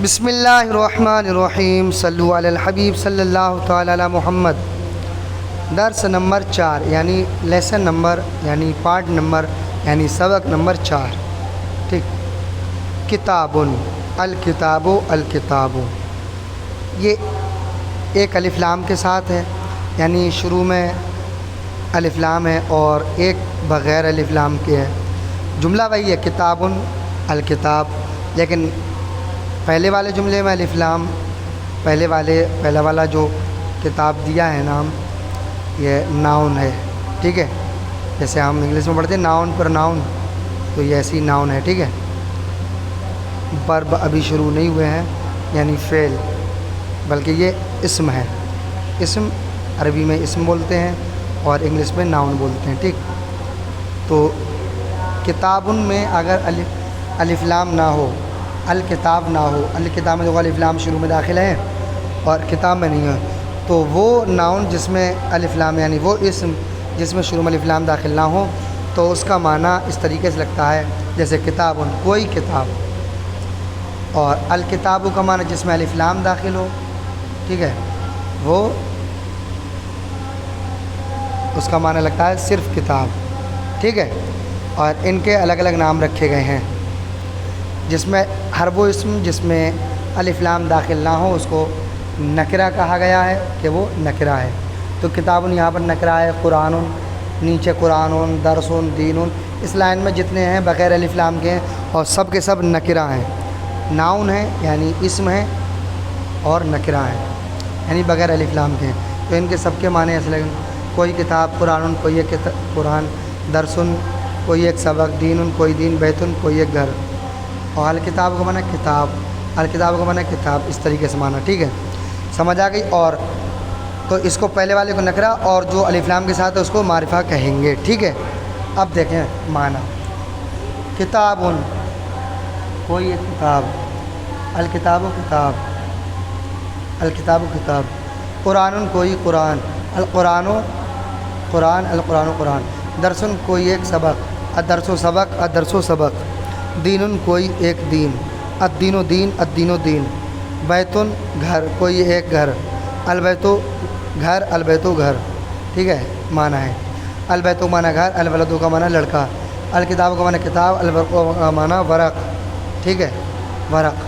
بسم اللہ الرحمن الرحیم، صلو علی الحبیب صلی اللہ تعالی علی محمد۔ درس نمبر 4 یعنی لیسن نمبر یعنی پارٹ نمبر یعنی سبق نمبر 4۔ ٹھیک، کتاب، الکتاب، الکتاب، یہ ایک الف لام کے ساتھ ہے، یعنی شروع میں الف لام ہے اور ایک بغیر الف لام کے ہے۔ جملہ وہی ہے کتاب الکتاب، لیکن پہلے والے جملے میں الف لام، پہلا والا جو کتاب دیا ہے نام، یہ ناؤن ہے۔ ٹھیک ہے، جیسے ہم انگلش میں پڑھتے ہیں ناؤن پر ناؤن، تو یہ ایسی ناؤن ہے۔ ٹھیک ہے، ورب ابھی شروع نہیں ہوئے ہیں یعنی فعل، بلکہ یہ اسم ہے۔ اسم عربی میں اسم بولتے ہیں اور انگلش میں ناؤن بولتے ہیں۔ ٹھیک، تو کتابن میں اگر الف لام نہ ہو، الکتاب نہ ہو، الکتاب میں جو الف لام شروع میں داخل ہیں اور کتاب میں نہیں ہے، تو وہ ناؤن جس میں الف لام یعنی وہ اسم جس میں شروع میں الف لام داخل نہ ہو، تو اس کا معنی اس طریقے سے لگتا ہے جیسے کتاب، کوئی کتاب، اور الکتاب کا معنی جس میں الف لام داخل ہو، ٹھیک ہے، وہ اس کا معنی لگتا ہے صرف کتاب۔ ٹھیک ہے، اور ان کے الگ الگ نام رکھے گئے ہیں، جس میں ہر وہ اسم جس میں الف لام داخل نہ ہو اس کو نکرہ کہا گیا ہے کہ وہ نکرہ ہے۔ تو کتاب یہاں پر نکرہ ہے، قرآن، نیچے قرآن، درس، دین، اس لائن میں جتنے ہیں بغیر الف لام کے ہیں اور سب کے سب نکرہ ہیں، ناؤن ہیں یعنی اسم ہیں اور نکرہ ہیں یعنی بغیر الف لام کے ہیں۔ تو ان کے سب کے معنی ایسے لگیں، کوئی کتاب قرآن، کوئی ایک قرآن، درسن کوئی ایک سبق، دین کوئی دین، بیتن کوئی ایک گھر، اور الکتاب کا معنی کتاب، الکتاب کا معنی کتاب، اس طریقے سے معنی۔ ٹھیک ہے، سمجھ آ گئی؟ اور تو اس کو پہلے والے کو نکرہ اور جو الف لام کے ساتھ ہے اس کو معرفہ کہیں گے۔ ٹھیک ہے، اب دیکھیں معنی، کتاب کوئی ایک کتاب، الکتاب و کتاب، الکتاب و کتاب، قرآن کوئی قرآن، القرآن و قرآن، القرآن و قرآن، درسن کوئی ایک سبق، الدرس و سبق، الدرس و سبق، دین کوئی ایک دین، الدین و دین، الدین و دین، بیتن گھر کوئی ایک گھر، البیت و گھر، البیت و گھر۔ ٹھیک ہے، معنی ہے البیت و معنی گھر، الولد کا معنی لڑکا، الکتاب کا معنی کتاب، الورق کا معنی ورق، ٹھیک ہے، ورق،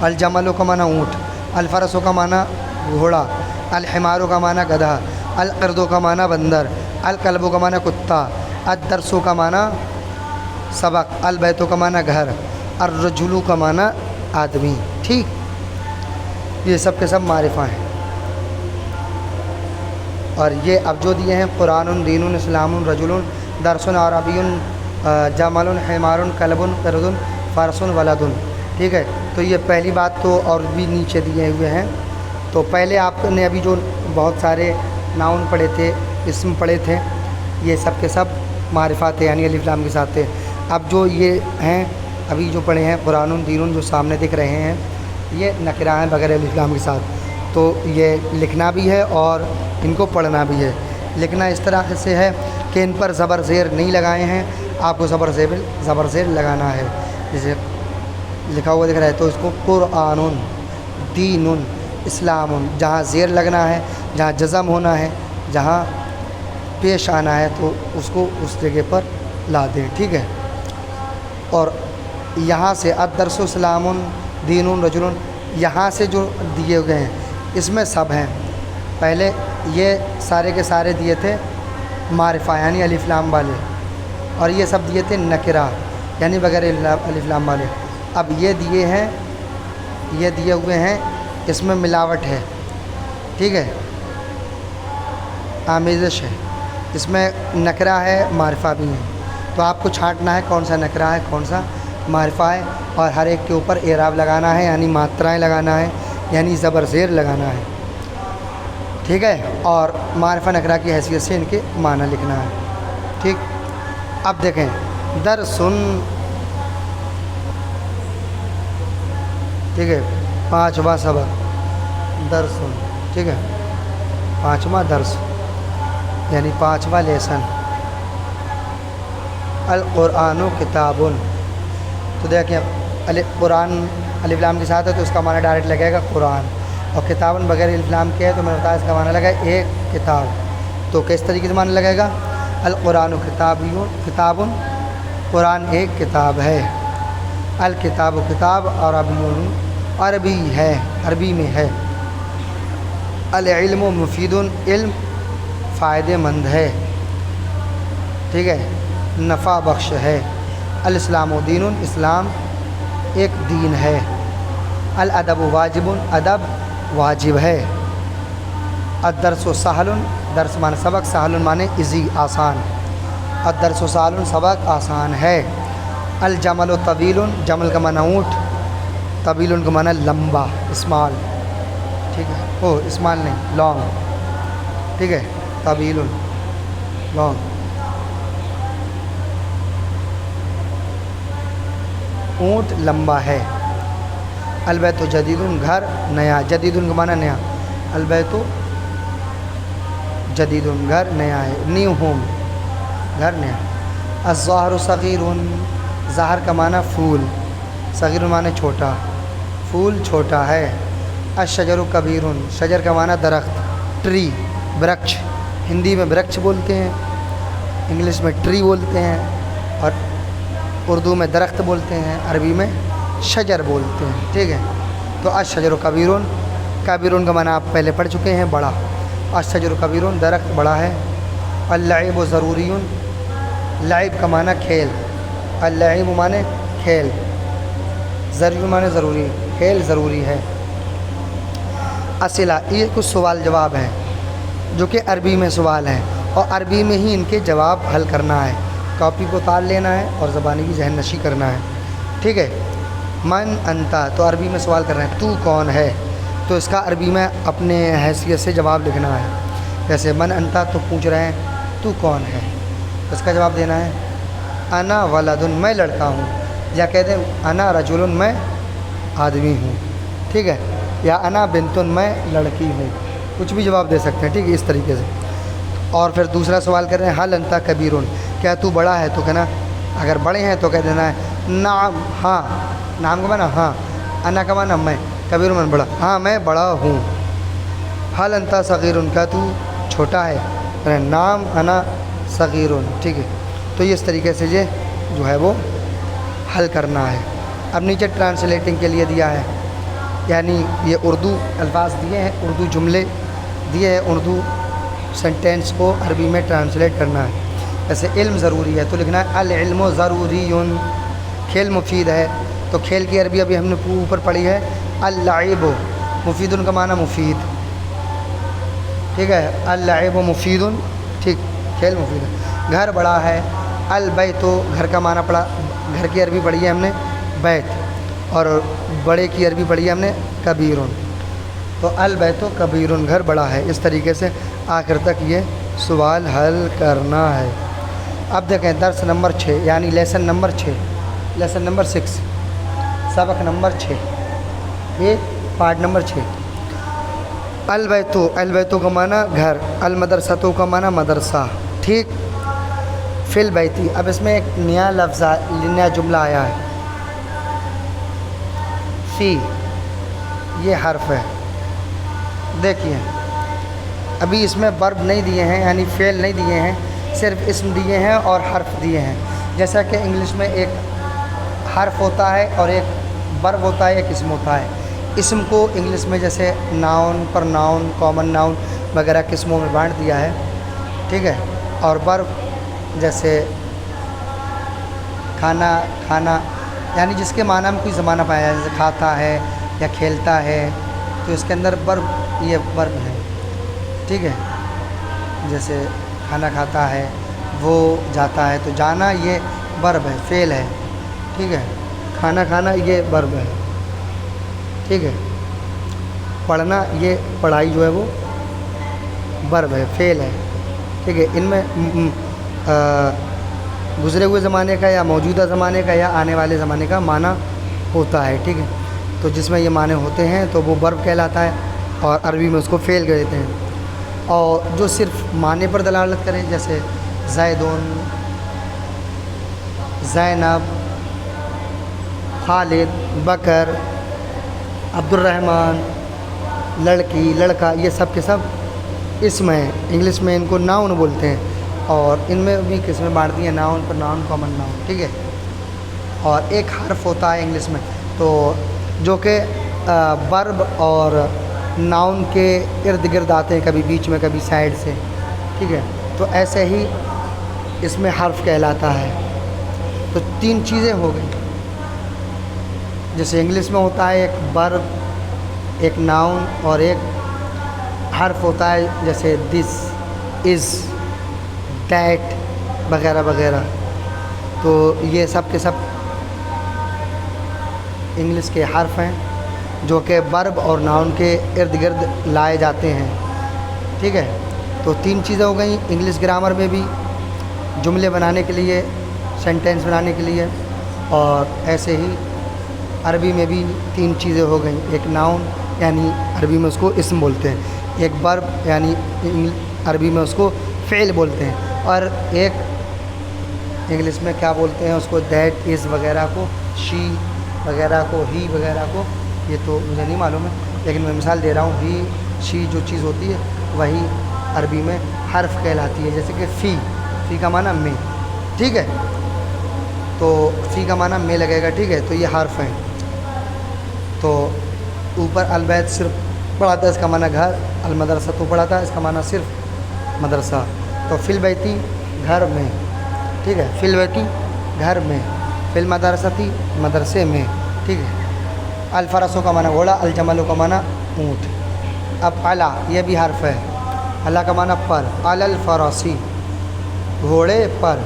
الجمل کا معنی اونٹ، الفرس کا معنی گھوڑا، الحمار کا معنی گدھا، القرد کا معنی بندر، الکلب کا معنی کتا، الدرس کا معنی سبق، البیت کا معنی گھر، الرجل کا معنی آدمی۔ ٹھیک، یہ سب کے سب معرفہ ہیں، اور یہ اب جو دیے ہیں قرآن، دین، اسلام، رجل، درس، عربی، جمل، حمار، کلب، قرد، فرس، ولد۔ ٹھیک ہے، تو یہ پہلی بات تو اور بھی نیچے دیے ہوئے ہیں۔ تو پہلے آپ نے ابھی جو بہت سارے ناؤن پڑھے تھے، اسم پڑھے تھے، یہ سب کے سب معرفات تھے یعنی الف لام کے ساتھ تھے۔ اب جو یہ ہیں ابھی جو پڑھے ہیں قرآن، دین، جو سامنے دکھ رہے ہیں، یہ نکرہ ہیں بغیر الف لام کے ساتھ۔ تو یہ لکھنا بھی ہے اور ان کو پڑھنا بھی ہے۔ لکھنا اس طرح سے ہے کہ ان پر زبر زیر نہیں لگائے ہیں، آپ کو زبر زیر لگانا ہے۔ جیسے لکھا ہوا دکھ رہا ہے تو اس کو قرآن، دین، اسلام، جہاں زیر لگنا ہے، جہاں جزم ہونا ہے، جہاں پیش آنا ہے تو اس کو اس جگہ پر لا دیں۔ ٹھیک ہے، اور یہاں سے الدرس، اسلام، دین، رجل، یہاں سے جو دیے گئے ہیں اس میں سب ہیں۔ پہلے یہ سارے کے سارے دیے تھے معرفہ یعنی الف لام والے، اور یہ سب دیے تھے نکرہ یعنی بغیر الف لام والے۔ اب یہ دیے ہیں، یہ دیے ہوئے ہیں، اس میں ملاوٹ ہے، ٹھیک ہے، آمیزش ہے، اس میں نکرہ ہے، معرفہ بھی ہے۔ تو آپ کو چھانٹنا ہے کون سا نکرہ ہے کون سا معرفہ ہے، اور ہر ایک کے اوپر اعراب لگانا ہے یعنی ماترائیں لگانا ہے یعنی زبر زیر لگانا ہے۔ ٹھیک ہے، اور معرفہ نکرہ کی حیثیت سے ان کے معنی لکھنا ہے۔ ٹھیک، اب دیکھیں درسن، ٹھیک ہے، پانچواں سبق درسن، ٹھیک ہے، پانچواں درس یعنی پانچواں لیسن، القرآن کتاب۔ تو دیکھیں قرآن الف لام کے ساتھ ہے تو اس کا معنی ڈائریکٹ لگے گا قرآن، اور کتابن بغیر الف لام کے ہے تو میں نے بتایا اس کا معنی لگا ایک کتاب. تو کس طریقے سے معنی لگے گا؟ القرآن کتابن، قرآن ایک کتاب ہے. الکتاب کتاب، عربی عربی ہے، عربی میں ہے. العلم مفید، علم فائدہ مند ہے، ٹھیک ہے، نفع بخش ہے. الاسلام دین، اسلام ایک دین ہے. الادب واجب، ادب واجب ہے. الدرس سہل، درس معنی سبق، سہل معنی ایزی آسان. الدرس سہل، سبق آسان ہے. الجمل طویل، جمل کا معنی اونٹ، طویل کا معنی لمبا، اسمال، ٹھیک ہے، او اسمال نہیں لانگ، ٹھیک ہے، طویل لانگ. اونٹ لمبا ہے. البیت جدید، گھر نیا، جدید کا معنی نیا، البیت جدید گھر نیا ہے، نیو ہوم، گھر نیا. الظہر صغیر، ظہر کا معنی پھول، صغیر معنی چھوٹا، پھول چھوٹا ہے. الشجر کبیر، شجر کا معنی درخت، ٹری، برکش، ہندی میں برکش بولتے ہیں، انگلش میں ٹری بولتے ہیں، اور اردو میں درخت بولتے ہیں، عربی میں شجر بولتے ہیں، ٹھیک ہے. تو الشجر کبیر، کبیر کا معنی آپ پہلے پڑھ چکے ہیں، بڑا. الشجر کبیر، درخت بڑا ہے. اللعب ضروری، لعب کا معنی کھیل، اللعب معنی کھیل، ضروری معنی ضروری، کھیل ضروری ہے. اسئلہ، یہ کچھ سوال جواب ہیں جو کہ عربی میں سوال ہیں، اور عربی میں ہی ان کے جواب حل کرنا ہے. کاپی کو اتار لینا ہے اور زبانی کی ذہن نشی کرنا ہے، ٹھیک ہے. من انتا، تو عربی میں سوال کر رہے ہیں تو کون ہے، تو اس کا عربی میں اپنے حیثیت سے جواب لکھنا ہے. جیسے من انتا تو پوچھ رہے ہیں تو کون ہے، اس کا جواب دینا ہے انا ولد، میں لڑکا ہوں، یا کہہ دیں انا رجل، میں آدمی ہوں، ٹھیک ہے، یا انا بنتن، میں لڑکی ہوں، کچھ بھی جواب دے سکتے ہیں، ٹھیک ہے، اس طریقے سے. اور پھر دوسرا سوال کر رہے ہیں حل انتا کبیر، کیا تو بڑا ہے، تو کہنا اگر بڑے ہیں تو کہہ دینا ہے نعم، ہاں، نام کا معنی ہاں، انا کا معنی میں، کبیر من بڑا، ہاں میں بڑا ہوں. حل انتا صغیر، کیا تو چھوٹا ہے، نام انا صغیر، ٹھیک ہے. تو یہ اس طریقے سے یہ جو ہے وہ حل کرنا ہے. اب نیچے ٹرانسلیٹنگ کے لیے دیا ہے، یعنی یہ اردو الفاظ دیے ہیں، اردو جملے دیے ہیں، اردو سینٹینس کو عربی میں ٹرانسلیٹ کرنا ہے. جیسے علم ضروری ہے تو لکھنا ہے العلم ضروری. کھیل مفید ہے تو کھیل کی عربی ابھی ہم نے اوپر پڑھی ہے اللعب، مفید کا معنی مفید، ٹھیک ہے، اللعب مفید، ٹھیک، کھیل مفید ہے. گھر بڑا ہے، البیت، گھر کا معنی پڑھا، گھر کی عربی پڑھی ہے ہم نے بیت، اور بڑے کی عربی پڑھی ہے ہم نے کبیر. تو البیت کبیر، گھر بڑا ہے. اس طریقے سے آخر تک یہ سوال حل کرنا ہے. اب دیکھیں درس نمبر 6 یعنی لیسن نمبر 6، لیسن نمبر 6، سبق نمبر 6، یہ پارٹ نمبر 6. البیتو، البیتو کا معنی گھر، المدرسۃ کا معنی مدرسہ، ٹھیک. فی البیتی، اب اس میں ایک نیا لفظ، نیا جملہ آیا ہے، فی، یہ حرف ہے. دیکھیے ابھی اس میں ورب نہیں دیے ہیں، یعنی فعل نہیں دیے ہیں، صرف اسم دیے ہیں اور حرف دیے ہیں. جیسا کہ انگلش میں ایک حرف ہوتا ہے اور ایک ورب ہوتا ہے، ایک اسم ہوتا ہے. اسم کو انگلش میں جیسے ناؤن، پر ناؤن، کامن ناؤن وغیرہ قسموں میں بانٹ دیا ہے، ٹھیک ہے. اور ورب جیسے کھانا، کھانا یعنی جس کے معنی میں کوئی زمانہ پایا ہے، جیسے کھاتا ہے یا کھیلتا ہے، تو اس کے اندر ورب، یہ ورب ہے، ٹھیک ہے. جیسے کھانا کھاتا ہے، وہ جاتا ہے، تو جانا یہ ورب ہے، فعل ہے، ٹھیک ہے. کھانا کھانا یہ ورب ہے، ٹھیک ہے. پڑھنا، یہ پڑھائی جو ہے وہ ورب ہے، فعل ہے، ٹھیک ہے. ان میں گزرے ہوئے زمانے کا یا موجودہ زمانے کا یا آنے والے زمانے کا معنی ہوتا ہے، ٹھیک ہے. تو جس میں یہ معنی ہوتے ہیں تو وہ ورب کہلاتا ہے، اور عربی میں اس کو فعل کہتے ہیں. اور جو صرف معنی پر دلالت کریں، جیسے زیدون، زینب، خالد، بکر، عبدالرحمن، لڑکی، لڑکا، یہ سب کے سب اسم ہیں، انگلش میں ان کو ناؤن بولتے ہیں، اور ان میں بھی قسمیں بانٹ دی ہیں، ناؤن پر ناؤن، کامن ناؤن، ٹھیک ہے۔ اور ایک حرف ہوتا ہے انگلش میں تو جو کہ ورب اور ناؤن کے ارد گرد آتے ہیں، کبھی بیچ میں کبھی سائڈ سے، ٹھیک ہے، تو ایسے ہی اس میں حرف کہلاتا ہے۔ تو تین چیزیں ہو گئیں، جیسے انگلش میں ہوتا ہے ایک ورب، ایک ناؤن، اور ایک حرف ہوتا ہے جیسے دس، از، دیٹ وغیرہ وغیرہ۔ تو یہ سب کے سب انگلش کے حرف ہیں جو کہ ورب اور ناؤن کے ارد گرد لائے جاتے ہیں، ٹھیک ہے۔ تو تین چیزیں ہو گئیں انگلش گرامر میں بھی، جملے بنانے کے لیے، سینٹینس بنانے کے لیے، اور ایسے ہی عربی میں بھی تین چیزیں ہو گئیں، ایک ناؤن یعنی عربی میں اس کو اسم بولتے ہیں، ایک ورب یعنی عربی میں اس کو فعل بولتے ہیں، اور ایک انگلش میں کیا بولتے ہیں اس کو، دیٹ، از وغیرہ کو، شی وغیرہ کو، ہی وغیرہ کو، یہ تو مجھے نہیں معلوم ہے، لیکن میں مثال دے رہا ہوں، ہی، شی جو چیز ہوتی ہے وہی عربی میں حرف کہلاتی ہے، جیسے کہ فی کا معنی میں، ٹھیک ہے، تو فی کا معنی میں لگے گا، ٹھیک ہے، تو یہ حرف ہیں۔ تو اوپر البیت صرف پڑھا تھا، اس کا معنی گھر، المدرسہ تو پڑھا تھا، اس کا معنی صرف مدرسہ، تو فی البیتی گھر میں، ٹھیک ہے، فی البیتی گھر میں، فی المدرستی مدرسے میں، ٹھیک ہے۔ الفرسوں کا معنی گھوڑا، الجملوں کا معنی اونٹ۔ اب علا، یہ بھی حرف ہے، علا کا معنی پر، علی الفراسی گھوڑے پر،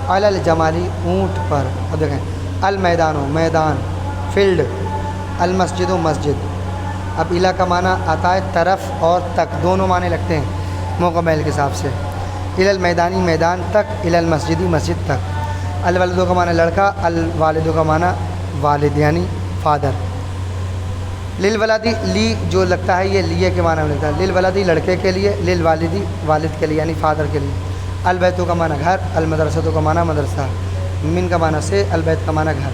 علی الجمالی اونٹ پر۔ اب دیکھیں، المیدان و میدان، فیلڈ، المسجد و مسجد۔ اب الا کا معنی آتا ہے طرف اور تک، دونوں معنی لگتے ہیں موقع محل کے حساب سے۔ الی المیدانی میدان تک، الی المسجدی مسجد تک۔ الولدوں کا معنی لڑکا، الوالدوں کا معنی والد یعنی فادر۔ للولدی، لی جو لگتا ہے یہ لیے کے معنی میں لگتا ہے، للولدی لڑکے کے لیے، للوالدی والد کے لیے یعنی فادر کے لیے۔ البیتوں کا معنی گھر، المدرسۃوں کا معنی مدرسہ، من کا معنی سے، البیت کا معنی گھر،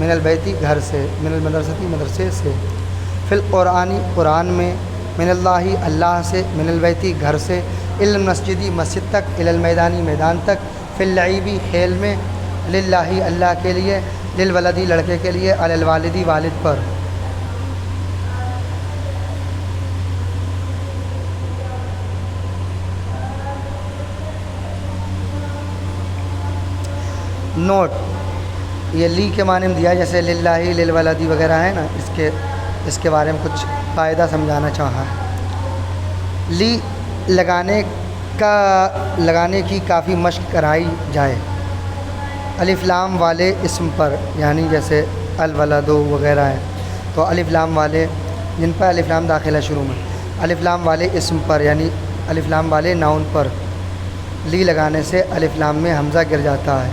من البیتی گھر سے، من المدرستی مدرسے سے۔ فی القرآنی قرآن میں، من اللہ اللہ سے، من البیتی گھر سے، الی المسجدی مسجد تک، الی المیدانی میدان تک، فی اللعبی کھیل میں، للہ اللہ کے لیے، للولدی لڑکے کے لیے، علی الوالدی والد پر۔ نوٹ، یہ لی کے معنی میں دیا، جیسے للہ، للولدی وغیرہ ہے نا، اس کے بارے میں کچھ قاعدہ سمجھانا چاہا ہے۔ لی لگانے کی کافی مشق کرائی جائے، الف لام والے اسم پر، یعنی جیسے الولد وغیرہ ہے تو الف لام والے، جن پر الف لام داخل ہے شروع میں، الف لام والے اسم پر یعنی الف لام والے ناؤن پر لی لگانے سے الف لام میں حمزہ گر جاتا ہے،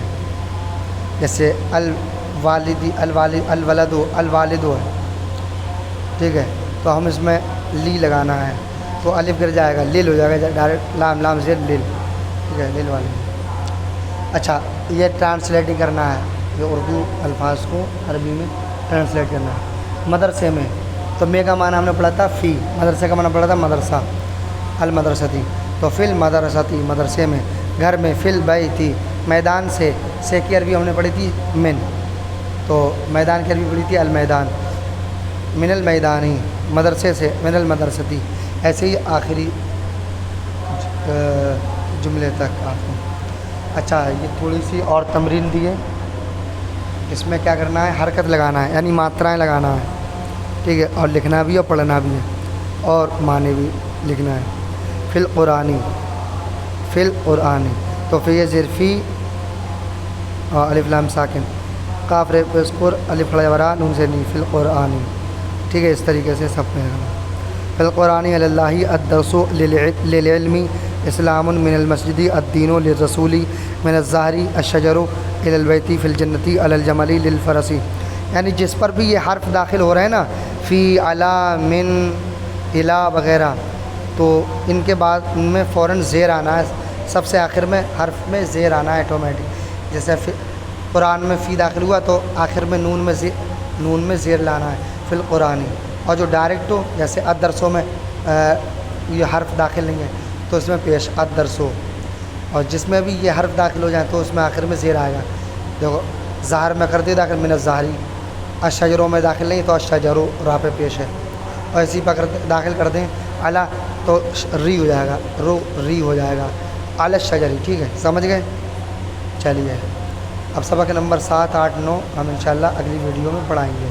جیسے الوالدی، الولد، الوالد ہے، ٹھیک ہے، تو ہم اس میں لی لگانا ہے تو الف گر جائے گا، لیل ہو جائے گا ڈائریکٹ، لام لام زیر لیل، ٹھیک ہے، لیل والے۔ اچھا، یہ ٹرانسلیٹ کرنا ہے، یہ اردو الفاظ کو عربی میں ٹرانسلیٹ کرنا ہے۔ مدرسے میں تو میں کا معنی ہم نے پڑھا تھا فی، مدرسے کا معنی پڑھا تھا مدرسہ، المدرستی، تو فی المدرستی مدرسے میں، گھر میں، فی البیتی میدان سے کی عربی ہم نے پڑھی تھی من، تو میدان کی عربی پڑھی تھی المیدان، من المیدانی مدرسے سے، من المدرستی، ایسے ہی آخری جملے تک آپ کو۔ اچھا، یہ تھوڑی سی اور تمرین دی ہے، اس میں کیا کرنا ہے، حرکت لگانا ہے یعنی ماترائیں لگانا ہے، ٹھیک ہے، اور لکھنا بھی اور پڑھنا بھی ہے، اور معنی بھی لکھنا ہے۔ فی القرآنی، فی القرآنی، تو فی ظرفی اور الف لام ساکن، کاف ریف اسکور، الف ورا نون سے نہیں، فی القرآنی، ٹھیک ہے، اس طریقے سے سب میں فی القرآنی علی اللہ الدرس للعلم اسلام من المسجد الدین للرسول من الظہری الشجر الی البیتی فی الجنتی علی الجملی للفرسی، یعنی جس پر بھی یہ حرف داخل ہو رہے ہیں نا، فی، علا، من، الا وغیرہ، تو ان کے بعد ان میں فوراً زیر آنا ہے، سب سے آخر میں حرف میں زیر آنا ہے آٹومیٹک، جیسے قرآن میں فی داخل ہوا تو آخر میں نون میں زیر لانا ہے، فی القرآنی، اور جو ڈائریکٹ ہو جیسے ادرسوں میں یہ حرف داخل نہیں ہے تو اس میں پیش ادرسو، اور جس میں بھی یہ حرف داخل ہو جائے تو اس میں آخر میں زیر آئے گا. دیکھو ظاہر میں کر دیا داخل من الظاہری، اشجروں میں داخل نہیں تو اشجرو را پہ پیش ہے، اور اسی پر داخل کر دیں اعلیٰ تو ری ہو جائے گا، رو ری ہو جائے گا اعلی الشجری. ٹھیک ہے سمجھ گئے؟ چلیے اب سبق نمبر 7، 8، 9 ہم انشاءاللہ اگلی ویڈیو میں پڑھائیں گے.